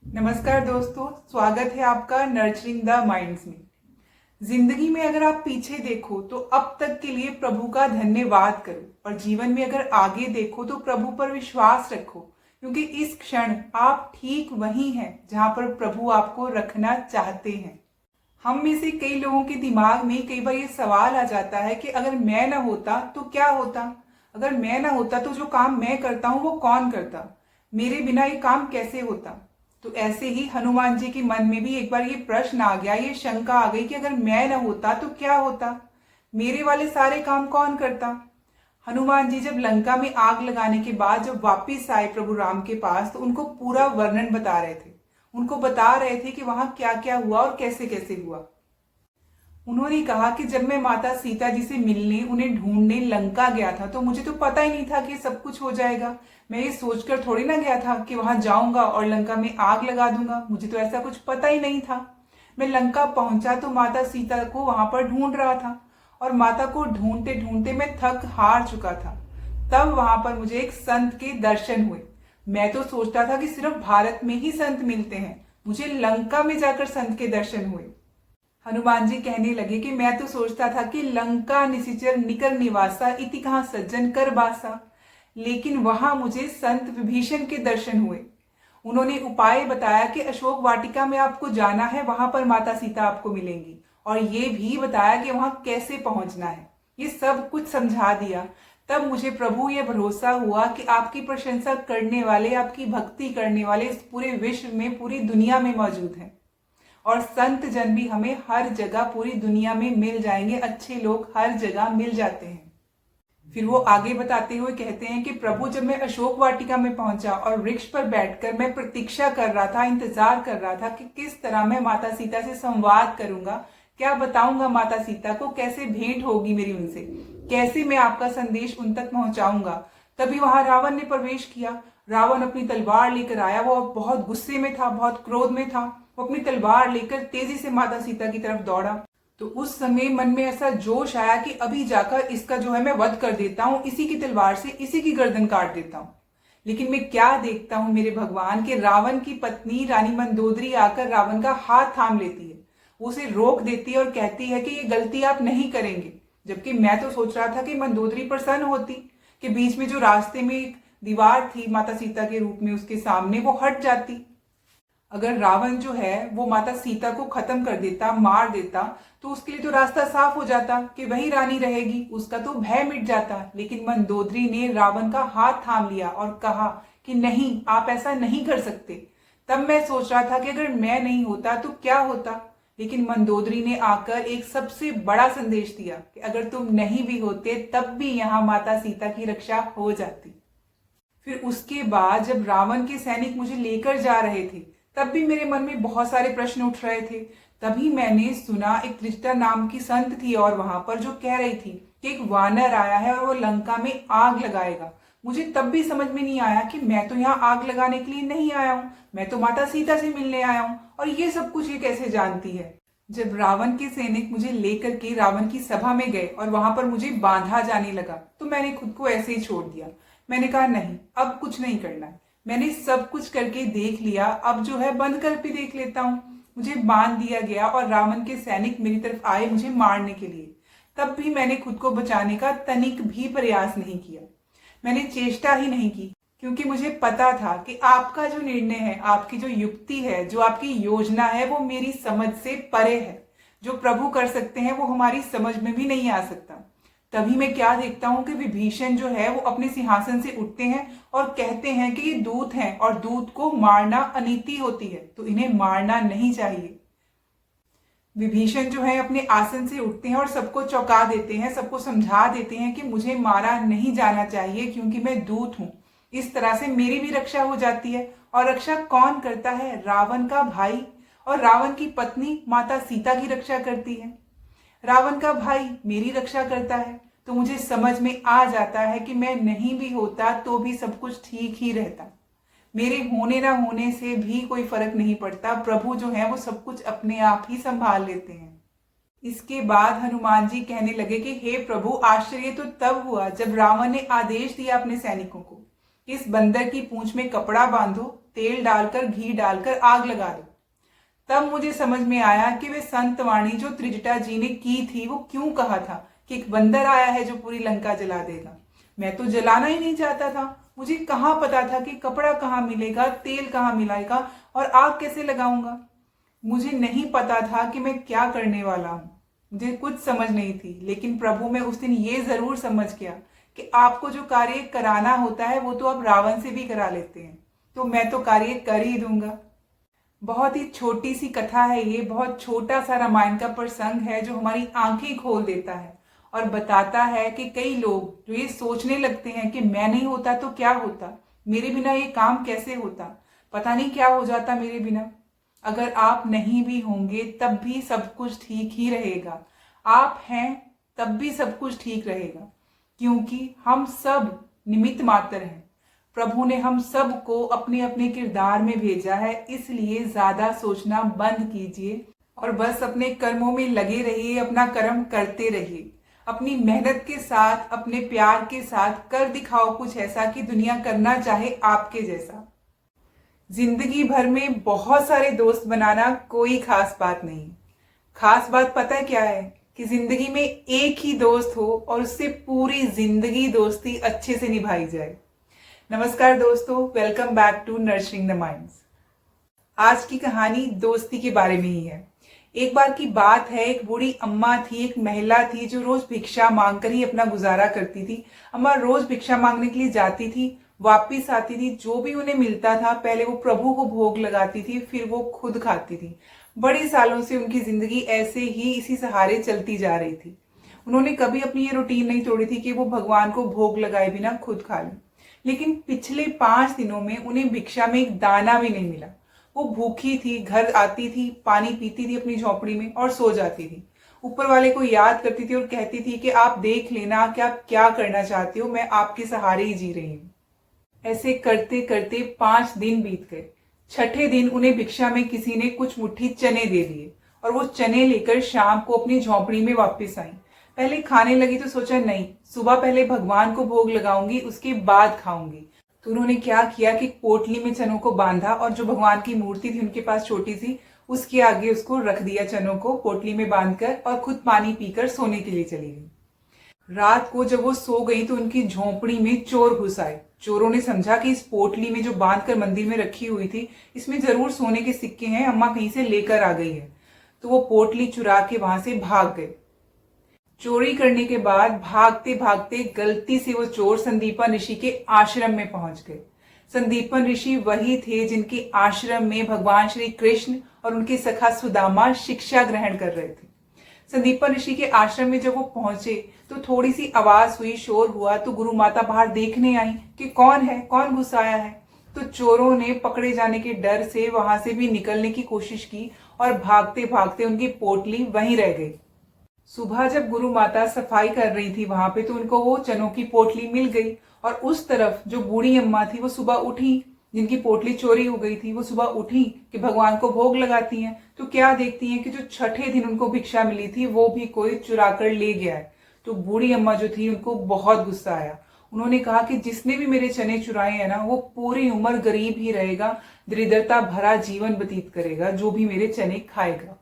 नमस्कार दोस्तों, स्वागत है आपका नर्चरिंग द माइंड्स में। जिंदगी में अगर आप पीछे देखो तो अब तक के लिए प्रभु का धन्यवाद करो, और जीवन में अगर आगे देखो तो प्रभु पर विश्वास रखो, क्योंकि इस क्षण आप ठीक वहीं हैं जहां पर प्रभु आपको रखना चाहते हैं। हम में से कई लोगों के दिमाग में कई बार ये सवाल आ जाता है कि अगर मैं ना होता तो क्या होता, अगर मैं ना होता तो जो काम मैं करता हूँ वो कौन करता, मेरे बिना ये काम कैसे होता। तो ऐसे ही हनुमान जी के मन में भी एक बार ये प्रश्न आ गया, ये शंका आ गई कि अगर मैं न होता तो क्या होता, मेरे वाले सारे काम कौन करता। हनुमान जी जब लंका में आग लगाने के बाद जब वापिस आए प्रभु राम के पास, तो उनको पूरा वर्णन बता रहे थे, उनको बता रहे थे कि वहां क्या क्या हुआ और कैसे कैसे हुआ। उन्होंने कहा कि जब मैं माता सीता जी से मिलने, उन्हें ढूंढने लंका गया था तो मुझे तो पता ही नहीं था कि सब कुछ हो जाएगा। मैं ये सोचकर थोड़ी ना गया था कि वहां जाऊंगा और लंका में आग लगा दूंगा, मुझे तो ऐसा कुछ पता ही नहीं था। मैं लंका पहुंचा तो माता सीता को वहां पर ढूंढ रहा था, और माता को ढूंढते ढूंढते मैं थक हार चुका था। तब वहां पर मुझे एक संत के दर्शन हुए। मैं तो सोचता था कि सिर्फ भारत में ही संत मिलते हैं, मुझे लंका में जाकर संत के दर्शन हुए। हनुमान जी कहने लगे कि मैं तो सोचता था कि लंका निशिचर निकर निवासा इति कहाँ सज्जन कर बासा, लेकिन वहां मुझे संत विभीषण के दर्शन हुए। उन्होंने उपाय बताया कि अशोक वाटिका में आपको जाना है, वहां पर माता सीता आपको मिलेंगी, और ये भी बताया कि वहां कैसे पहुंचना है। ये सब कुछ समझा दिया। तब मुझे प्रभु ये भरोसा हुआ कि आपकी प्रशंसा करने वाले, आपकी भक्ति करने वाले इस पूरे विश्व में, पूरी दुनिया में मौजूद हैं, और संत जन भी हमें हर जगह पूरी दुनिया में मिल जाएंगे। अच्छे लोग हर जगह मिल जाते हैं। फिर वो आगे बताते हुए कहते हैं कि प्रभु, जब मैं अशोक वाटिका में पहुंचा और वृक्ष पर बैठकर मैं प्रतीक्षा कर रहा था, इंतजार कर रहा था कि किस तरह मैं माता सीता से संवाद करूंगा, क्या बताऊंगा माता सीता को, कैसे भेंट होगी मेरी उनसे, कैसे मैं आपका संदेश उन तक पहुंचाऊंगा। तभी वहां रावण ने प्रवेश किया। रावण अपनी तलवार लेकर आया। वो बहुत गुस्से में था, बहुत क्रोध में था। वो अपनी तलवार लेकर तेजी से माता सीता की तरफ दौड़ा। तो उस समय मन में ऐसा जोश आया कि अभी जाकर इसका जो है मैं वध कर देता हूँ, इसी की तलवार से इसी की गर्दन काट देता हूँ। लेकिन मैं क्या देखता हूँ मेरे भगवान, के रावण की पत्नी रानी मंदोदरी आकर रावण का हाथ थाम लेती है, उसे रोक देती है और कहती है कि ये गलती आप नहीं करेंगे। जबकि मैं तो सोच रहा था कि मंदोदरी प्रसन्न होती, कि बीच में जो रास्ते में एक दीवार थी माता सीता के रूप में उसके सामने, वो हट जाती। अगर रावण जो है वो माता सीता को खत्म कर देता, मार देता, तो उसके लिए तो रास्ता साफ हो जाता कि वही रानी रहेगी, उसका तो भय मिट जाता। लेकिन मंदोदरी ने रावण का हाथ थाम लिया और कहा कि नहीं, आप ऐसा नहीं कर सकते। तब मैं सोच रहा था कि अगर मैं नहीं होता तो क्या होता। लेकिन मंदोदरी ने आकर एक सबसे बड़ा संदेश दिया कि अगर तुम नहीं भी होते तब भी यहाँ माता सीता की रक्षा हो जाती। फिर उसके बाद जब रावण के सैनिक मुझे लेकर जा रहे थे, तब भी मेरे मन में बहुत सारे प्रश्न उठ रहे थे। तभी मैंने सुना, एक त्रिष्टा नाम की संत थी और वहां पर जो कह रही थी कि एक वानर आया है और वो लंका में आग लगाएगा। मुझे तब भी समझ में नहीं आया कि मैं तो यहाँ आग लगाने के लिए नहीं आया हूँ, मैं तो माता सीता से मिलने आया हूँ, और ये सब कुछ ये कैसे जानती है। जब रावण के सैनिक मुझे लेकर के रावण की सभा में गए और वहां पर मुझे बांधा जाने लगा, तो मैंने खुद को ऐसे ही छोड़ दिया। मैंने कहा नहीं, अब कुछ नहीं करना है, मैंने सब कुछ करके देख लिया, अब जो है बंद कर भी देख लेता हूँ। मुझे बांध दिया गया और रावण के सैनिक मेरी तरफ आए मुझे मारने के लिए। तब भी मैंने खुद को बचाने का तनिक भी प्रयास नहीं किया, मैंने चेष्टा ही नहीं की, क्योंकि मुझे पता था कि आपका जो निर्णय है, आपकी जो युक्ति है, जो आपकी योजना है, वो मेरी समझ से परे है। जो प्रभु कर सकते हैं वो हमारी समझ में भी नहीं आ सकता। तभी मैं क्या देखता हूं कि विभीषण जो है वो अपने सिंहासन से उठते हैं और कहते हैं कि ये दूत हैं और दूत को मारना अनीति होती है, तो इन्हें मारना नहीं चाहिए। विभीषण जो है अपने आसन से उठते हैं और सबको चौंका देते हैं, सबको समझा देते हैं कि मुझे मारा नहीं जाना चाहिए क्योंकि मैं दूत हूं। इस तरह से मेरी भी रक्षा हो जाती है। और रक्षा कौन करता है? रावण का भाई, और रावण की पत्नी माता सीता की रक्षा करती है। रावण का भाई मेरी रक्षा करता है, तो मुझे समझ में आ जाता है कि मैं नहीं भी होता तो भी सब कुछ ठीक ही रहता। मेरे होने ना होने से भी कोई फर्क नहीं पड़ता। प्रभु जो है वो सब कुछ अपने आप ही संभाल लेते हैं। इसके बाद हनुमान जी कहने लगे कि हे प्रभु, आश्चर्य तो तब हुआ जब रावण ने आदेश दिया अपने सैनिकों को इस बंदर की पूंछ में कपड़ा बांधो, तेल डालकर घी डालकर आग लगा दो। तब मुझे समझ में आया कि वे संत वाणी जो त्रिजटा जी ने की थी वो क्यों कहा था कि एक बंदर आया है जो पूरी लंका जला देगा। मैं तो जलाना ही नहीं चाहता था। मुझे कहाँ पता था कि कपड़ा कहाँ मिलेगा, तेल कहाँ मिलेगा और आग कैसे लगाऊंगा। मुझे नहीं पता था कि मैं क्या करने वाला हूँ। मुझे कुछ समझ नहीं थी, लेकिन प्रभु मैं उस दिन ये जरूर समझ गया कि आपको जो कार्य कराना होता है वो तो आप रावण से भी करा लेते हैं, तो मैं तो कार्य कर ही दूंगा। बहुत ही छोटी सी कथा है ये, बहुत छोटा सा रामायण का प्रसंग है जो हमारी आंखें खोल देता है और बताता है कि कई लोग जो ये सोचने लगते हैं कि मैं नहीं होता तो क्या होता, मेरे बिना ये काम कैसे होता, पता नहीं क्या हो जाता मेरे बिना। अगर आप नहीं भी होंगे तब भी सब कुछ ठीक ही रहेगा। आप हैं तब भी सब कुछ ठीक रहेगा, क्योंकि हम सब निमित्त मात्र हैं। प्रभु ने हम सबको अपने अपने किरदार में भेजा है, इसलिए ज्यादा सोचना बंद कीजिए और बस अपने कर्मों में लगे रहिए, अपना कर्म करते रहिए। अपनी मेहनत के साथ, अपने प्यार के साथ कर दिखाओ कुछ ऐसा कि दुनिया करना चाहे आपके जैसा। जिंदगी भर में बहुत सारे दोस्त बनाना कोई खास बात नहीं। खास बात पता है क्या है? कि जिंदगी में एक ही दोस्त हो और उससे पूरी जिंदगी दोस्ती अच्छे से निभाई जाए। नमस्कार दोस्तों, welcome back to nurturing the minds. आज की कहानी दोस्ती के बारे में ही है। एक बार की बात है, एक बूढ़ी अम्मा थी, एक महिला थी जो रोज भिक्षा मांगकर ही अपना गुजारा करती थी। अम्मा रोज भिक्षा मांगने के लिए जाती थी, वापिस आती थी, जो भी उन्हें मिलता था पहले वो प्रभु को भोग लगाती थी, फिर वो खुद खाती थी। बड़े सालों से उनकी जिंदगी ऐसे ही इसी सहारे चलती जा रही थी। उन्होंने कभी अपनी ये रूटीन नहीं तोड़ी थी कि वो भगवान को भोग लगाए बिना खुद खा लें। लेकिन पिछले 5 दिनों में उन्हें भिक्षा में एक दाना भी नहीं मिला। वो भूखी थी, घर आती थी, पानी पीती थी अपनी झोपड़ी में और सो जाती थी। ऊपर वाले को याद करती थी और कहती थी कि आप देख लेना कि आप क्या करना चाहते हो, मैं आपके सहारे ही जी रही हूँ। ऐसे करते करते 5 दिन बीत गए। छठे दिन उन्हें भिक्षा में किसी ने कुछ मुट्ठी चने दे दिए और वो चने लेकर शाम को अपनी झोपड़ी में वापस आई। पहले खाने लगी तो सोचा नहीं, सुबह पहले भगवान को भोग लगाऊंगी, उसके बाद खाऊंगी। तो उन्होंने क्या किया कि पोटली में चनों को बांधा और जो भगवान की मूर्ति थी उनके पास छोटी सी, उसके आगे उसको रख दिया चनों को पोटली में बांधकर, और खुद पानी पीकर सोने के लिए चली गई। रात को जब वो सो गई तो उनकी झोपड़ी में चोर घुस आए। चोरों ने समझा कि इस पोटली में जो बांधकर मंदिर में रखी हुई थी इसमें जरूर सोने के सिक्के हैं, अम्मा कहीं से लेकर आ गई है। तो वो पोटली चुरा के वहां से भाग गए। चोरी करने के बाद भागते भागते गलती से वो चोर संदीपन ऋषि के आश्रम में पहुंच गए। संदीपन ऋषि वही थे जिनके आश्रम में भगवान श्री कृष्ण और उनके सखा सुदामा शिक्षा ग्रहण कर रहे थे। संदीपन ऋषि के आश्रम में जब वो पहुंचे तो थोड़ी सी आवाज हुई, शोर हुआ, तो गुरु माता बाहर देखने आई कि कौन है, कौन घुस आया है। तो चोरों ने पकड़े जाने के डर से वहां से भी निकलने की कोशिश की और भागते भागते उनकी पोटली वहीं रह गई। सुबह जब गुरु माता सफाई कर रही थी वहां पे तो उनको वो चनों की पोटली मिल गई, और उस तरफ जो बूढ़ी अम्मा थी वो सुबह उठी, जिनकी पोटली चोरी हो गई थी, वो सुबह उठी कि भगवान को भोग लगाती हैं, तो क्या देखती हैं कि जो छठे दिन उनको भिक्षा मिली थी वो भी कोई चुरा कर ले गया है। तो बूढ़ी अम्मा जो थी उनको बहुत गुस्सा आया। उन्होंने कहा कि जिसने भी मेरे चने चुराए हैं ना वो पूरी उम्र गरीब ही रहेगा, दरिद्रता भरा जीवन व्यतीत करेगा, जो भी मेरे चने खाएगा।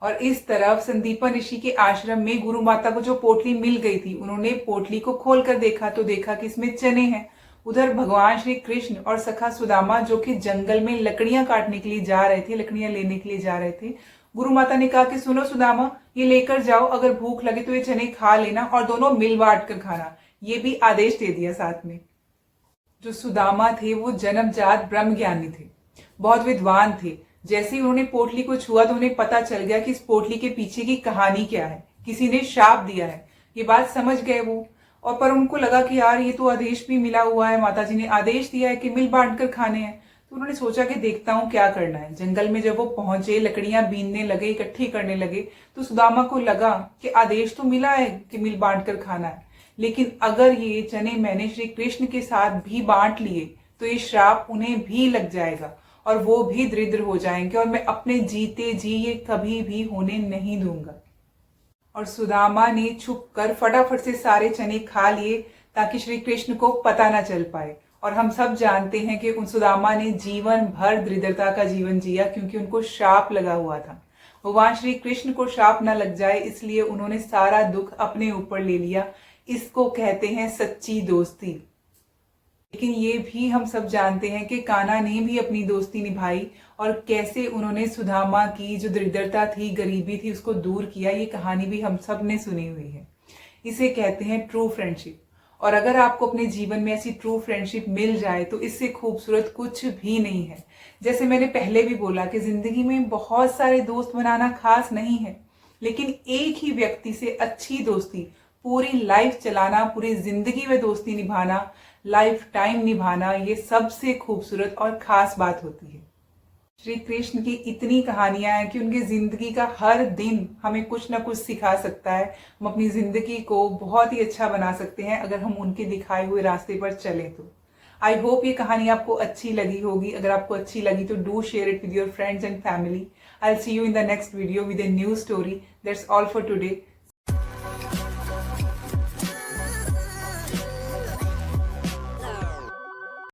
और इस तरफ संदीपन ऋषि के आश्रम में गुरु माता को जो पोटली मिल गई थी, उन्होंने पोटली को खोलकर देखा तो देखा कि इसमें चने हैं। उधर भगवान श्री कृष्ण और सखा सुदामा जो कि जंगल में लकड़ियां काटने के लिए जा रहे थे, लकड़ियां लेने के लिए जा रहे थे। गुरु माता ने कहा कि सुनो सुदामा, ये लेकर जाओ, अगर भूख लगे तो ये चने खा लेना और दोनों मिल बांट कर खाना। ये भी आदेश दे दिया साथ में। जो सुदामा थे वो जन्मजात ब्रह्म ज्ञानी थे, बहुत विद्वान थे। जैसे ही उन्होंने पोटली को छुआ तो उन्हें पता चल गया कि इस पोटली के पीछे की कहानी क्या है, किसी ने शाप दिया है। ये बात समझ गए वो, और पर उनको लगा कि यार ये तो आदेश भी मिला हुआ है, माताजी ने आदेश दिया है कि मिल बांट कर खाने हैं। तो उन्होंने सोचा कि देखता हूँ क्या करना है। जंगल में जब वो पहुंचे, लकड़ियां बीनने लगे, इकट्ठी करने लगे, तो सुदामा को लगा कि आदेश तो मिला है कि मिल बांट कर खाना है, लेकिन अगर ये चने मैंने श्री कृष्ण के साथ भी बांट लिए तो ये श्राप उन्हें भी लग जाएगा और वो भी दरिद्र हो जाएंगे, और मैं अपने जीते जी ये कभी भी होने नहीं दूंगा। और सुदामा ने छुप कर फटाफट से सारे चने खा लिए ताकि श्री कृष्ण को पता ना चल पाए, और हम सब जानते हैं कि उन सुदामा ने जीवन भर दरिद्रता का जीवन जिया क्योंकि उनको श्राप लगा हुआ था। भगवान श्री कृष्ण को श्राप न लग जाए इसलिए उन्होंने सारा दुख अपने ऊपर ले लिया। इसको कहते हैं सच्ची दोस्ती। लेकिन ये भी हम सब जानते हैं कि कान्हा ने भी अपनी दोस्ती निभाई और कैसे उन्होंने सुदामा की जो दरिद्रता थी, गरीबी थी, उसको दूर किया। ये कहानी भी हम सब ने सुनी हुई है। इसे कहते हैं ट्रू फ्रेंडशिप। और अगर आपको अपने जीवन में ऐसी ट्रू फ्रेंडशिप मिल जाए तो इससे खूबसूरत कुछ भी नहीं है। जैसे मैंने पहले भी बोला कि जिंदगी में बहुत सारे दोस्त बनाना खास नहीं है, लेकिन एक ही व्यक्ति से अच्छी दोस्ती, पूरी लाइफ चलाना, पूरी जिंदगी में दोस्ती निभाना, लाइफ टाइम निभाना, ये सबसे खूबसूरत और खास बात होती है। श्री कृष्ण की इतनी कहानियां हैं कि उनकी जिंदगी का हर दिन हमें कुछ ना कुछ सिखा सकता है। हम अपनी जिंदगी को बहुत ही अच्छा बना सकते हैं अगर हम उनके दिखाए हुए रास्ते पर चलें तो। आई होप ये कहानी आपको अच्छी लगी होगी। अगर आपको अच्छी लगी तो do share it with your friends and family. I will see you in the next video with a new story. That's all for today.